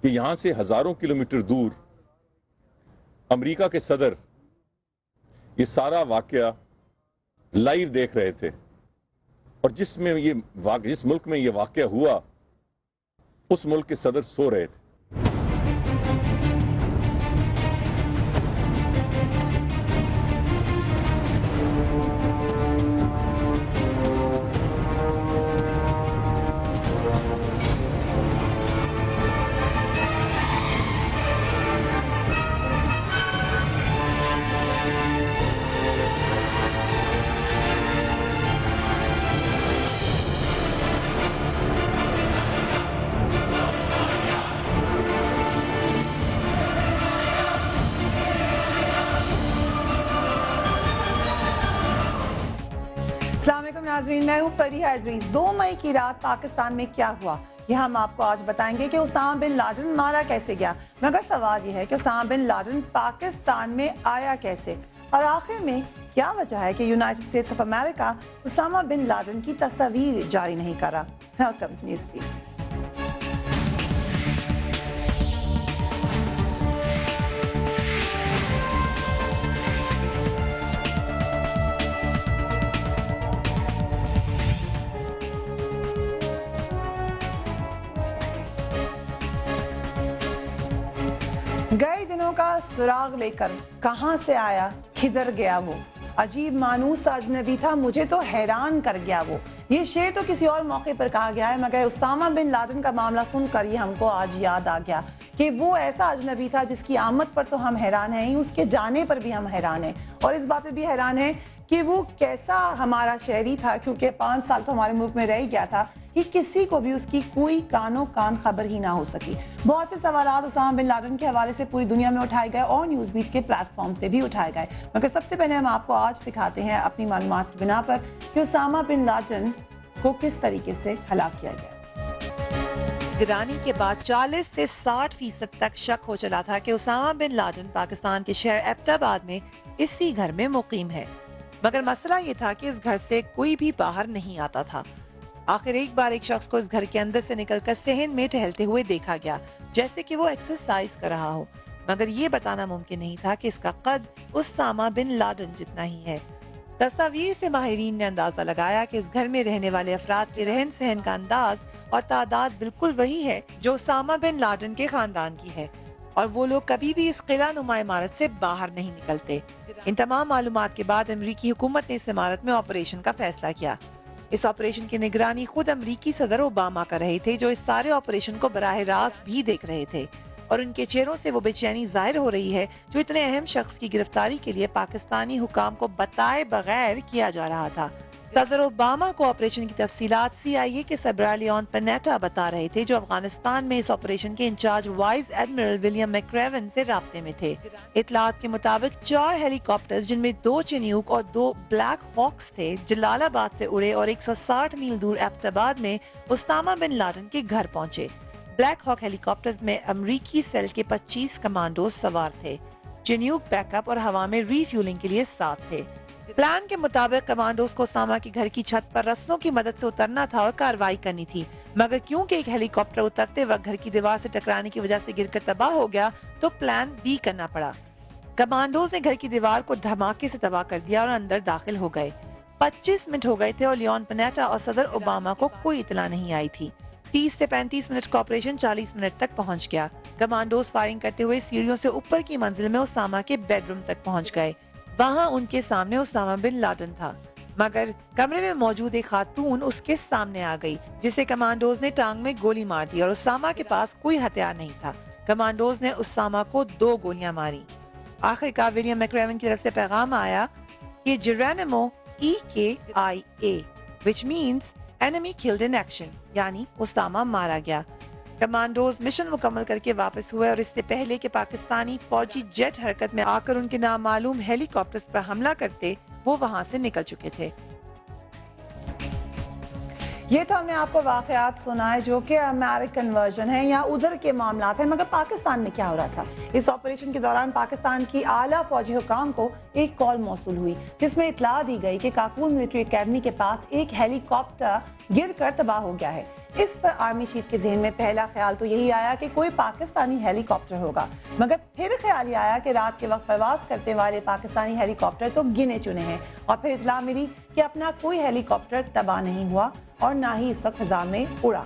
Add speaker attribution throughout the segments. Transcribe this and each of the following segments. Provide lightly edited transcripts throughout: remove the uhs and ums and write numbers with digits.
Speaker 1: کہ یہاں سے ہزاروں کلومیٹر دور امریکہ کے صدر یہ سارا واقعہ لائیو دیکھ رہے تھے، اور جس ملک میں یہ واقعہ ہوا اس ملک کے صدر سو رہے تھے۔
Speaker 2: السلام علیکم ناظرین، میں ہوں فریحہ ادریس۔ 2 مئی کی رات پاکستان میں کیا ہوا یہ ہم آپ کو آج بتائیں گے کہ اسامہ بن لادن مارا کیسے گیا، مگر سوال یہ ہے کہ اسامہ بن لادن پاکستان میں آیا کیسے، اور آخر میں کیا وجہ ہے کہ United States of America Osama bin Laden کی تصاویر جاری نہیں کر رہا۔ Welcome to news feed. گئے دنوں کا سراغ لے کر کہاں سے آیا، کدھر گیا وہ، عجیب مانوس اجنبی تھا، مجھے تو حیران کر گیا وہ۔ یہ شعر تو کسی اور موقع پر کہا گیا ہے، مگر اسامہ بن لادن کا معاملہ سن کر یہ ہم کو آج یاد آ گیا کہ وہ ایسا اجنبی تھا جس کی آمد پر تو ہم حیران ہیں ہی، اس کے جانے پر بھی ہم حیران ہیں، اور اس بات پہ بھی حیران ہیں کہ وہ کیسا ہمارا شہری تھا، کیونکہ 5 سال تو ہمارے ملک میں رہ ہی گیا تھا کہ کسی کو بھی اس کی کوئی کانوں کان خبر ہی نہ ہو سکی۔ بہت سے سوالات اسامہ بن لادن کے حوالے سے پوری دنیا میں اٹھائے گئے اور نیوز بیٹ کے پلیٹ فارم سے بھی اٹھائے گئے، مگر سب سے پہلے ہم آپ کو آج سکھاتے ہیں اپنی معلومات کی بنا پر کہ اسامہ بن لادن کو کس طریقے سے ہلاک کیا گیا۔
Speaker 3: نگرانی کے بعد 40 سے 60% تک شک ہو چلا تھا کہ اسامہ بن لادن پاکستان کے شہر ایبٹ آباد میں اسی گھر میں مقیم ہے، مگر مسئلہ یہ تھا کہ اس گھر سے کوئی بھی باہر نہیں آتا تھا۔ آخر ایک بار ایک شخص کو اس گھر کے اندر سے نکل کر صحن میں ٹہلتے ہوئے دیکھا گیا، جیسے کہ وہ ایکسرسائز کر رہا ہو، مگر یہ بتانا ممکن نہیں تھا کہ اس کا قد اسامہ بن لادن جتنا ہی ہے۔ تصاویر سے ماہرین نے اندازہ لگایا کہ اس گھر میں رہنے والے افراد کے رہن سہن کا انداز اور تعداد بالکل وہی ہے جو اسامہ بن لادن کے خاندان کی ہے، اور وہ لوگ کبھی بھی اس قلعہ نما عمارت سے باہر نہیں نکلتے۔ ان تمام معلومات کے بعد امریکی حکومت نے اس عمارت میں آپریشن کا فیصلہ کیا۔ اس آپریشن کی نگرانی خود امریکی صدر اوباما کر رہے تھے، جو اس سارے آپریشن کو براہ راست بھی دیکھ رہے تھے، اور ان کے چہروں سے وہ بے چینی ظاہر ہو رہی ہے جو اتنے اہم شخص کی گرفتاری کے لیے پاکستانی حکام کو بتائے بغیر کیا جا رہا تھا۔ صدر اوباما کو آپریشن کی تفصیلات CIA کے سربراہ لیون پنیٹا بتا رہے تھے، جو افغانستان میں اس آپریشن کے انچارج وائس ایڈمرل ولیم میکریون سے رابطے میں تھے۔ اطلاعات کے مطابق 4 ہیلی کاپٹرز، جن میں 2 چنیوک اور 2 بلیک ہاکس تھے، جلال آباد سے اڑے اور 160 میل دور ایبٹ آباد میں اسامہ بن لادن کے گھر پہنچے۔ بلیک ہاک ہیلی کاپٹرز میں امریکی سیل کے 25 کمانڈوز سوار تھے۔ چنیوک بیک اپ اور ہوا میں ری فیولنگ کے لیے ساتھ تھے۔ پلان کے مطابق کمانڈوز کو اسامہ کی گھر کی چھت پر رسوں کی مدد سے اترنا تھا اور کارروائی کرنی تھی، مگر کیونکہ ایک ہیلی کاپٹر اترتے وقت گھر کی دیوار سے ٹکرانے کی وجہ سے گر کر تباہ ہو گیا تو پلان B کرنا پڑا۔ کمانڈوز نے گھر کی دیوار کو دھماکے سے تباہ کر دیا اور اندر داخل ہو گئے۔ 25 منٹ ہو گئے تھے اور لیون پنیٹا اور صدر اوباما کو کوئی اطلاع نہیں آئی تھی۔ 30 سے 35 منٹ کا آپریشن 40 منٹ تک پہنچ گیا۔ کمانڈوز فائرنگ کرتے ہوئے سیڑھیوں سے اوپر کی منزل میں اسامہ کے بیڈ روم تک پہنچ گئے۔ وہاں ان کے سامنے اسامہ بن لادن تھا، مگر کمرے میں موجود ایک خاتون اس کے سامنے آ گئی، جسے کمانڈوز نے ٹانگ میں گولی مار دی، اور اسامہ کے پاس کوئی ہتھیار نہیں تھا۔ کمانڈوز نے اسامہ کو 2 گولیاں ماری۔ آخرکار ولیم میکریون کی طرف سے پیغام آیا کہ جرانیمو EKIA which means enemy killed in action، یعنی اسامہ مارا گیا۔ کمانڈوز مشن مکمل کر کے واپس ہوئے، اور اس سے پہلے کہ پاکستانی فوجی جیٹ حرکت میں آ کر ان کے نامعلوم ہیلی کاپٹرز پر حملہ کرتے، وہ وہاں سے نکل چکے تھے۔
Speaker 2: یہ تو ہم نے آپ کو واقعات سنائے جو کہ امریکن ورژن ہیں یا ادھر کے معاملات ہیں، مگر پاکستان میں کیا ہو رہا تھا؟ اس آپریشن کے دوران پاکستان کی اعلیٰ فوجی حکام کو ایک کال موصول ہوئی جس میں اطلاع دی گئی کہ کاکول ملٹری اکیڈمی کے پاس ایک ہیلی کاپٹر گر کر تباہ ہو گیا ہے۔ اس پر آرمی چیف کے ذہن میں پہلا خیال تو یہی آیا کہ کوئی پاکستانی ہیلی کاپٹر ہوگا، مگر پھر خیال یہ آیا کہ رات کے وقت پرواز کرتے والے پاکستانی ہیلی کاپٹر تو گنے چنے ہیں، اور پھر اطلاع ملی کہ اپنا کوئی ہیلی کاپٹر تباہ نہیں ہوا اور نہ ہی اس وقت فضا میں اڑا۔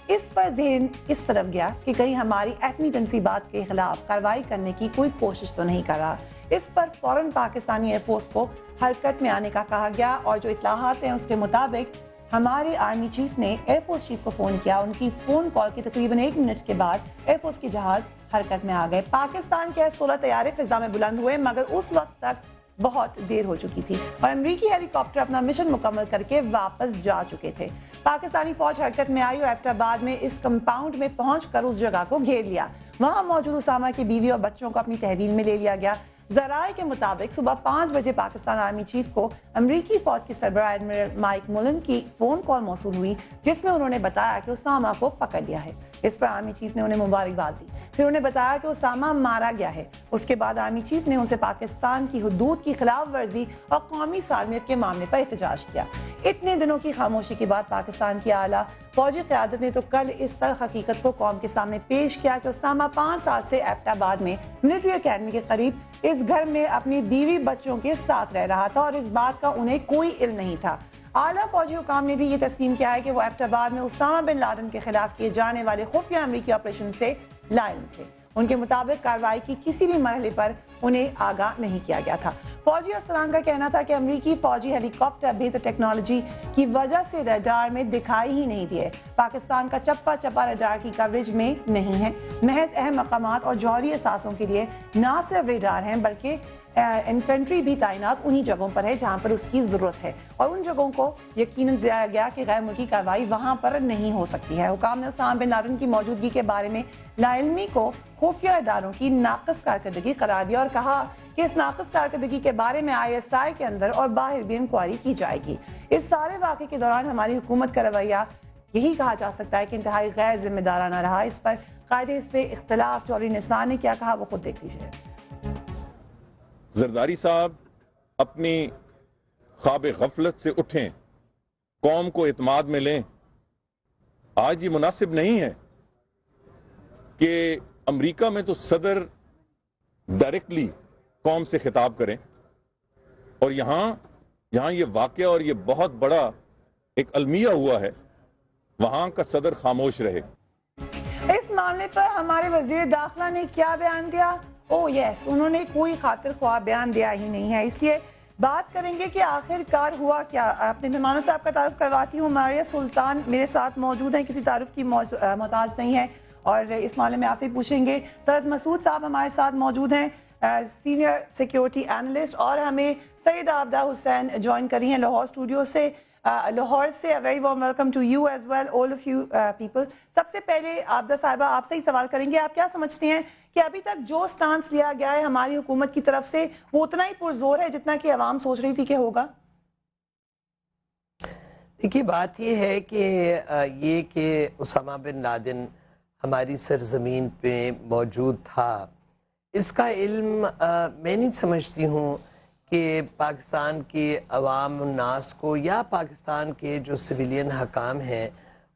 Speaker 2: اس پر ذہن اس طرف گیا کہ کہیں ہماری ایٹمی تنصیبات کے خلاف کارروائی کرنے کی کوئی کوشش تو نہیں کر رہا۔ اس پر فوراً پاکستانی ایئر فورس کو حرکت میں آنے کا کہا گیا، اور جو اطلاعات ہیں اس کے مطابق ہمارے آرمی چیف نے ایئر فورس چیف کو فون کیا۔ ان کی فون کال کی تقریباً 1 منٹ کے بعد ایئر فورس کے جہاز حرکت میں آ گئے۔ پاکستان کے 16 طیارے فضا میں بلند ہوئے، مگر اس وقت تک بہت دیر ہو چکی تھی اور امریکی ہیلی کاپٹر اپنا مشن مکمل کر کے واپس جا چکے تھے۔ پاکستانی فوج حرکت میں آئی اور ایبٹ آباد میں اس کمپاؤنڈ میں پہنچ کر اس جگہ کو گھیر لیا۔ وہاں موجود اسامہ کی بیوی اور بچوں کو اپنی تحویل میں لے لیا گیا۔ ذرائع کے مطابق صبح 5 بجے پاکستان آرمی چیف کو امریکی فوج کی سربراہ ایڈمرل مائک مولن کی فون کال موصول ہوئی جس میں انہوں نے بتایا کہ اسامہ کو پکڑ لیا ہے۔ اس پر آرمی چیف نے انہیں مبارکباد دی، پھر انہیں بتایا کہ اسامہ مارا گیا ہے۔ اس کے بعد آرمی چیف نے ان سے پاکستان کی حدود کی خلاف ورزی اور قومی سالمیت کے معاملے پر احتجاج کیا۔ اتنے دنوں کی خاموشی کے بعد پاکستان کی اعلیٰ فوجی قیادت نے تو کل اس تلخ حقیقت کو قوم کے سامنے پیش کیا کہ اسامہ 5 سال سے ایبٹ آباد میں ملٹری اکیڈمی کے قریب اس گھر میں اپنی بیوی بچوں کے ساتھ رہ رہا تھا اور اس بات کا انہیں کوئی علم نہیں تھا۔ اعلیٰ فوجی حکام نے بھی یہ تسلیم کیا ہے کہ وہ ایبٹ آباد میں اسامہ بن لادن کے خلاف کیے جانے والے خفیہ امریکی آپریشن سے لاعلم تھے۔ ان کے مطابق کارروائی کی کسی بھی مرحلے پر انہیں آگاہ نہیں کیا گیا تھا۔ فوجی افسران کا کہنا تھا کہ امریکی فوجی ہیلی کاپٹر بہتر ٹیکنالوجی کی وجہ سے ریڈار میں دکھائی ہی نہیں دیے۔ پاکستان کا چپا چپا ریڈار کی کوریج میں نہیں ہے، محض اہم مقامات اور جوہری اثاثوں کے لیے نہ صرف ریڈار ہیں بلکہ انفینٹری بھی تعینات انہی جگہوں پر ہے جہاں پر اس کی ضرورت ہے، اور ان جگہوں کو یقیناً دیا گیا کہ غیر ملکی کارروائی وہاں پر نہیں ہو سکتی ہے۔ حکام نے اسامہ بن لادن کی موجودگی کے بارے میں لاعلمی کو خفیہ اداروں کی ناقص کارکردگی قرار دیا اور کہا کہ اس ناقص کارکردگی کے بارے میں ISI کے اندر اور باہر بھی انکوائری کی جائے گی۔ اس سارے واقعے کے دوران ہماری حکومت کا رویہ یہی کہا جا سکتا ہے کہ انتہائی غیر ذمہ دارانہ رہا۔ اس پر قائد حزب اختلاف جوہری نثار نے کیا کہا وہ خود دیکھ لیجیے۔
Speaker 1: زرداری صاحب اپنی خواب غفلت سے اٹھیں، قوم کو اعتماد میں لیں۔ آج یہ مناسب نہیں ہے کہ امریکہ میں تو صدر ڈائریکٹلی قوم سے خطاب کریں اور یہاں یہ واقعہ اور یہ بہت بڑا ایک المیہ ہوا ہے، وہاں کا صدر خاموش رہے۔
Speaker 2: اس معاملے پر ہمارے وزیر داخلہ نے کیا بیان دیا؟ یس، انہوں نے کوئی خاطر خواہ بیان دیا ہی نہیں ہے، اس لیے بات کریں گے کہ آخر کار ہوا کیا۔ اپنے مہمانوں سے آپ کا تعارف کرواتی ہوں۔ ماریہ سلطان میرے ساتھ موجود ہیں، کسی تعارف کی محتاج نہیں ہے، اور اس معاملے میں آپ سے پوچھیں گے۔ طلعت مسعود صاحب ہمارے ساتھ موجود ہیں، سینئر سیکیورٹی اینالسٹ، اور ہمیں سید عابدہ حسین جوائن کری ہیں لاہور اسٹوڈیو سے۔ لاہور سے very warm welcome to you as well all of you people. سب سے پہلے عابدہ صاحبہ آپ سے ہی سوال کریں گے، آپ کیا سمجھتے ہیں کہ ابھی تک جو سٹانس لیا گیا ہے ہماری حکومت کی طرف سے وہ اتنا ہی پرزور ہے جتنا کہ عوام سوچ رہی تھی کہ ہوگا؟
Speaker 4: دیکھیے، بات یہ ہے کہ اسامہ بن لادن ہماری سرزمین پہ موجود تھا، اس کا علم میں نہیں سمجھتی ہوں کہ پاکستان کے عوام الناس کو یا پاکستان کے جو سویلین حکام ہیں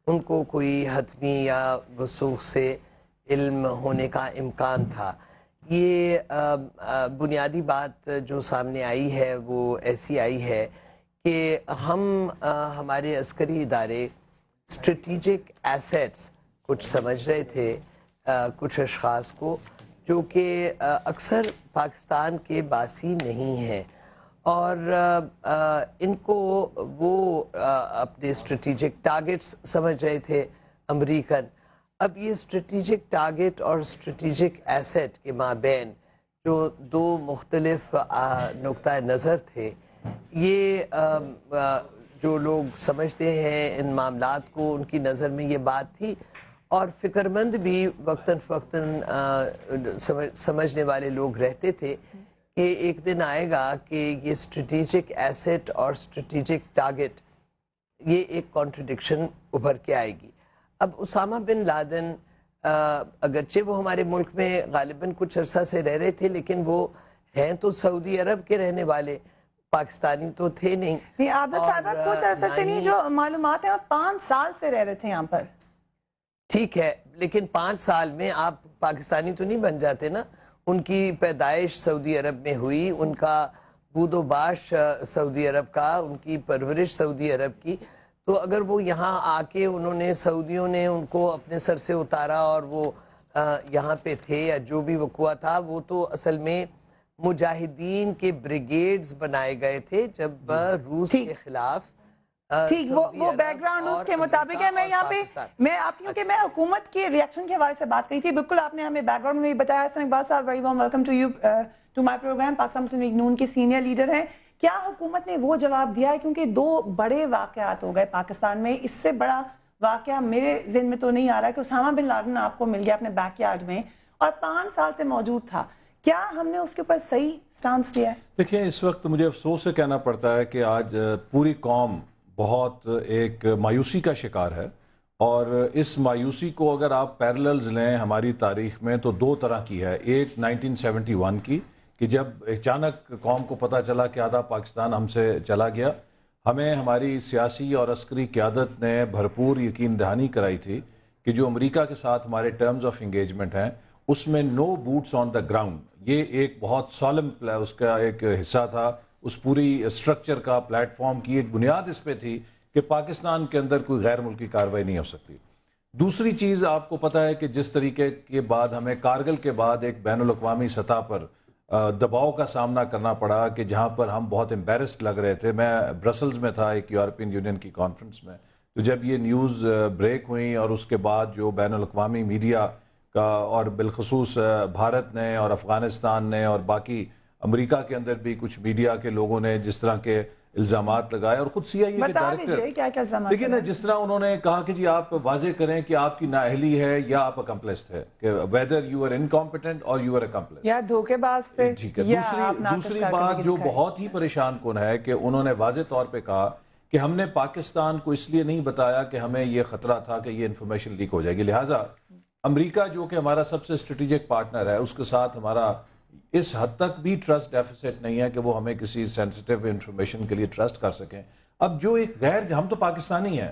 Speaker 4: ان کو کوئی حتمی یا وثوق سے علم ہونے کا امکان تھا۔ یہ بنیادی بات جو سامنے آئی ہے وہ ایسی آئی ہے کہ ہمارے عسکری ادارے اسٹریٹجک ایسیٹس کچھ سمجھ رہے تھے کچھ اشخاص کو جو کہ اکثر پاکستان کے باسی نہیں ہیں، اور ان کو وہ اپنے اسٹریٹجک ٹارگٹس سمجھ رہے تھے امریکن۔ اب یہ اسٹریٹجک ٹارگٹ اور اسٹریٹجک ایسٹ کے مابین جو دو مختلف نقطہ نظر تھے، یہ جو لوگ سمجھتے ہیں ان معاملات کو، ان کی نظر میں یہ بات تھی، اور فکر مند بھی وقتاً فوقتاً سمجھنے والے لوگ رہتے تھے کہ ایک دن آئے گا کہ یہ اسٹریٹجک ایسٹ اور اسٹریٹجک ٹارگٹ یہ ایک کانٹرڈکشن ابھر کے آئے گی. اب اسامہ بن لادن اگرچہ وہ ہمارے ملک میں غالباً کچھ عرصہ سے رہ رہے تھے لیکن وہ ہیں تو سعودی عرب کے رہنے والے, پاکستانی تو تھے نہیں.
Speaker 2: عابدہ صاحبہ کچھ عرصے سے نہیں, جو معلومات ہیں وہ 5 سال سے رہ رہے تھے یہاں پر.
Speaker 4: ٹھیک ہے, لیکن 5 سال میں آپ پاکستانی تو نہیں بن جاتے نا. ان کی پیدائش سعودی عرب میں ہوئی, ان کا بود و باش سعودی عرب کا, ان کی پرورش سعودی عرب کی. تو اگر وہ یہاں آ کے انہوں نے, سعودیوں نے ان کو اپنے سر سے اتارا اور وہ یہاں پہ تھے یا جو بھی وقوع تھا, وہ تو اصل میں مجاہدین کے بریگیڈز بنائے گئے تھے جب روس کے خلاف.
Speaker 2: ٹھیک, وہ بیک گراؤنڈ اس کے مطابق ہے. میں یہاں پہ میں آپ کیونکہ میں حکومت کے ریاکشن کے حوالے سے بات کری تھی, بالکل آپ نے ہمیں بیک گراؤنڈ میں بھی بتایا. Hassan Iqbal Sahab, very warm welcome to you to my program. Pakistan Muslim League Noon کے سینئر لیڈر ہیں. کیا حکومت نے وہ جواب دیا ہے, کیونکہ 2 بڑے واقعات ہو گئے پاکستان میں, اس سے بڑا واقعہ میرے ذہن میں تو نہیں آ رہا کہ اسامہ بن لادن آپ کو مل گیا اپنے بیک یارڈ میں اور 5 سال سے موجود تھا. کیا ہم نے اس کے اوپر صحیح سٹانس لیا ہے؟
Speaker 5: دیکھیں, اس وقت مجھے افسوس سے کہنا پڑتا ہے کہ آج پوری قوم بہت ایک مایوسی کا شکار ہے, اور اس مایوسی کو اگر آپ پیرللز لیں ہماری تاریخ میں تو 2 طرح کی ہے. ایک 1971 کی کہ جب اچانک قوم کو پتہ چلا کہ آدھا پاکستان ہم سے چلا گیا. ہمیں ہماری سیاسی اور عسکری قیادت نے بھرپور یقین دہانی کرائی تھی کہ جو امریکہ کے ساتھ ہمارے ٹرمز آف انگیجمنٹ ہیں اس میں نو بوٹس آن دا گراؤنڈ, یہ ایک بہت سالم اس کا ایک حصہ تھا. اس پوری اسٹرکچر کا, پلیٹ فارم کی ایک بنیاد اس پہ تھی کہ پاکستان کے اندر کوئی غیر ملکی کارروائی نہیں ہو سکتی. دوسری چیز آپ کو پتہ ہے کہ جس طریقے کے بعد ہمیں کارگل کے بعد ایک بین الاقوامی سطح پر دباؤ کا سامنا کرنا پڑا کہ جہاں پر ہم بہت امبیرسڈ لگ رہے تھے. میں برسلز میں تھا ایک یورپین یونین کی کانفرنس میں, تو جب یہ نیوز بریک ہوئیں اور اس کے بعد جو بین الاقوامی میڈیا کا اور بالخصوص بھارت نے اور افغانستان نے اور باقی امریکہ کے اندر بھی کچھ میڈیا کے لوگوں نے جس طرح کے الزامات لگائے, اور خود سی آئی اے کے ڈائریکٹر دیکھیں نا جس طرح انہوں نے کہا کہ جی آپ واضح کریں کہ آپ کی نااہلی ہے یا آپ اکمپلسڈ ہے, کہ ویدر یو آر انکمپیٹنٹ اور یو آر اکمپلسڈ
Speaker 2: یا دھوکے باز تھے.
Speaker 5: ٹھیک ہے, دوسری بات جو بہت ہی پریشان کن ہے کہ انہوں نے واضح طور پہ کہا کہ ہم نے پاکستان کو اس لیے نہیں بتایا کہ ہمیں یہ خطرہ تھا کہ یہ انفارمیشن لیک ہو جائے گی, لہٰذا امریکہ جو کہ ہمارا سب سے اسٹریٹجک پارٹنر ہے اس کے ساتھ ہمارا اس حد تک بھی ٹرسٹ ڈیفیسٹ نہیں ہے کہ وہ ہمیں کسی سینسٹیو انفارمیشن کے لیے ٹرسٹ کر سکیں. اب جو ایک ہم تو پاکستانی ہیں,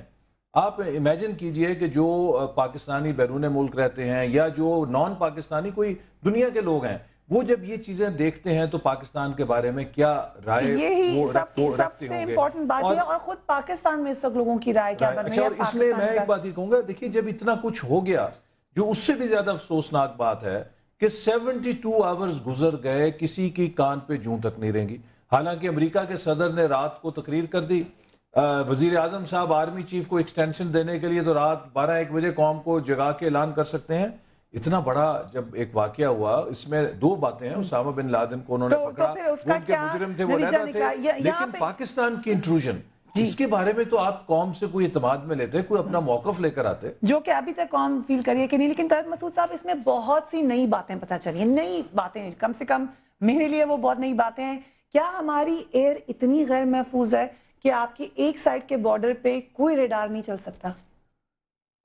Speaker 5: آپ امیجن کیجئے کہ جو پاکستانی بیرون ملک رہتے ہیں یا جو نان پاکستانی کوئی دنیا کے لوگ ہیں, وہ جب یہ چیزیں دیکھتے ہیں تو پاکستان کے بارے میں کیا رائے
Speaker 2: یہی سب سے امپورٹنٹ بات ہے, اور خود پاکستان میں اس وقت لوگوں کی رائے کیا بن رہی ہے.
Speaker 5: اور اس میں میں ایک بات ہی کہوں گا, دیکھیے جب اتنا کچھ ہو گیا, جو اس سے بھی زیادہ افسوسناک بات ہے کہ 72 آورز گزر گئے, کسی کی کان پہ جوں تک نہیں رہیں گی. حالانکہ امریکہ کے صدر نے رات کو تقریر کر دی, وزیر اعظم صاحب آرمی چیف کو ایکسٹینشن دینے کے لیے تو رات 12-1 بجے قوم کو جگا کے اعلان کر سکتے ہیں. اتنا بڑا جب ایک واقعہ ہوا, اس میں 2 باتیں ہیں, اسامہ بن لادن کو انہوں نے پکڑا, وہ ان کے مجرم تھے, وہ علیحدہ تھے, لیکن پاکستان کی انٹروژن اس کے بارے میں تو آپ قوم سے کوئی اعتماد میں لیتے, کوئی اپنا موقف لے کر آتے,
Speaker 2: جو کہ ابھی تک قوم فیل کریے کہ نہیں. لیکن طارق مسعود صاحب, اس میں بہت سی نئی باتیں پتہ چلی, نئی باتیں, کم سے کم میرے لیے وہ بہت نئی باتیں ہیں. کیا ہماری ایئر اتنی غیر محفوظ ہے کہ آپ کی ایک سائڈ کے بارڈر پہ کوئی ریڈار نہیں چل سکتا؟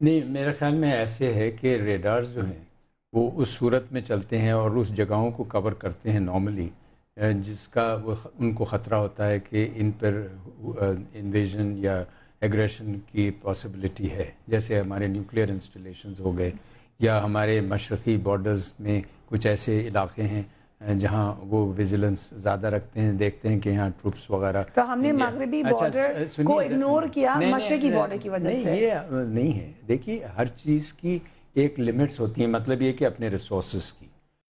Speaker 6: نہیں, میرے خیال میں ایسے ہے کہ ریڈارز جو ہیں وہ اس صورت میں چلتے ہیں اور اس جگہوں کو کور کرتے ہیں نارملی جس کا وہ ان کو خطرہ ہوتا ہے کہ ان پر انویژن یا ایگریشن کی پاسبلٹی ہے. جیسے ہمارے نیوکلیئر انسٹالیشنز ہو گئے, یا ہمارے مشرقی بارڈرز میں کچھ ایسے علاقے ہیں جہاں وہ ویجیلنس زیادہ رکھتے ہیں, دیکھتے ہیں کہ یہاں ٹروپس وغیرہ.
Speaker 2: تو ہم نے مغربی بارڈر کو اگنور کیا مشرقی بارڈر کی وجہ سے.
Speaker 6: یہ نہیں ہے, دیکھیے ہر چیز کی ایک لمٹس ہوتی ہیں, مطلب یہ کہ اپنے ریسورسز کی.